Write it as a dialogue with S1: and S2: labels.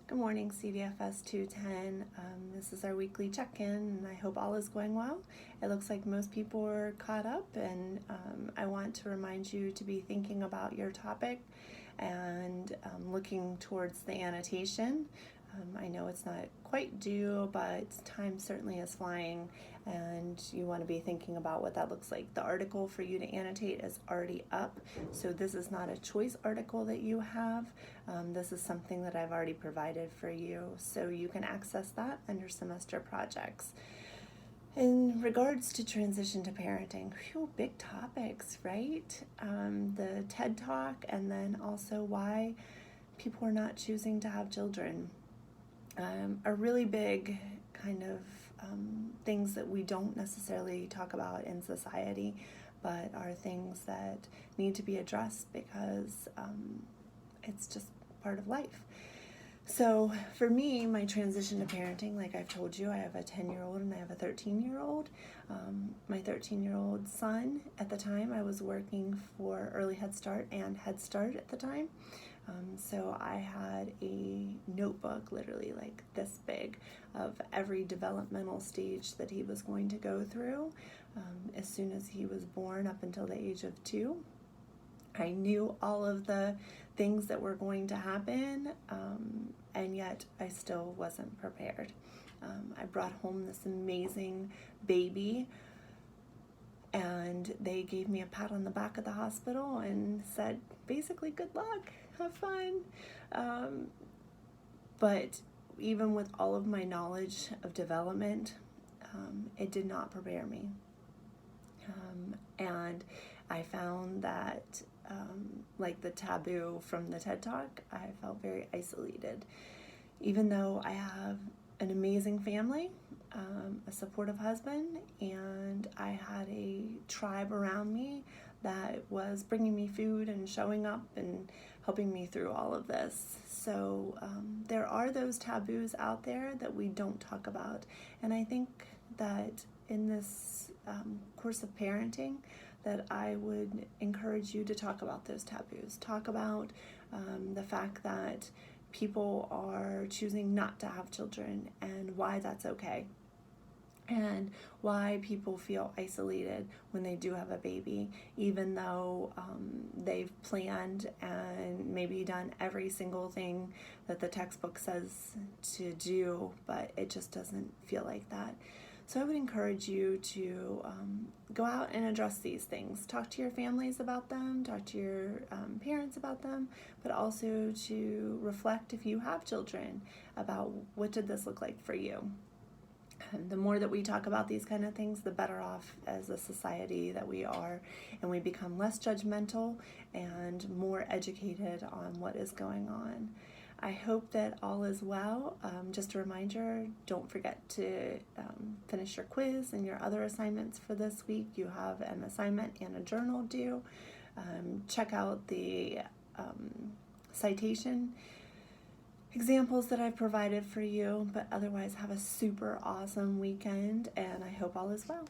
S1: Good morning, CDFS 210. This is our weekly check-in, and I hope all is going well. It looks like most people are caught up, and I want to remind you to be thinking about your topic and looking towards the annotation. I know it's not quite due, but time certainly is flying, and you want to be thinking about what that looks like. The article for you to annotate is already up, so this is not a choice article that you have. This is something that I've already provided for you, so you can access that under semester projects. In regards to transition to parenting, big topics, right? The TED Talk, and then also why people are not choosing to have children. Are really big kind of things that we don't necessarily talk about in society, but are things that need to be addressed because it's just part of life. So for me, my transition to parenting, like I've told you, I have a 10-year-old and I have a 13-year-old. My 13-year-old son, at the time, I was working for Early Head Start and Head Start at the time. So I had a notebook, literally like this big, of every developmental stage that he was going to go through as soon as he was born up until the age of 2. I knew all of the things that were going to happen, and yet I still wasn't prepared. I brought home this amazing baby, and they gave me a pat on the back at the hospital and said, basically, good luck, have fun. But even with all of my knowledge of development, it did not prepare me. And I found that, like the taboo from the TED Talk, I felt very isolated. Even though I have an amazing family, a supportive husband, and I had a tribe around me that was bringing me food and showing up and helping me through all of this. So there are those taboos out there that we don't talk about, and I think that in this course of parenting that I would encourage you to talk about those taboos. Talk about the fact that people are choosing not to have children and why that's okay, and why people feel isolated when they do have a baby, even though they've planned and maybe done every single thing that the textbook says to do, but it just doesn't feel like that. So I would encourage you to go out and address these things. Talk to your families about them, talk to your parents about them, but also to reflect, if you have children, about what did this look like for you. And the more that we talk about these kind of things, the better off as a society that we are, and we become less judgmental and more educated on what is going on. I hope that all is well. Just a reminder, don't forget to finish your quiz and your other assignments for this week. You have an assignment and a journal due. Check out the citation examples that I've provided for you, but otherwise have a super awesome weekend, and I hope all is well.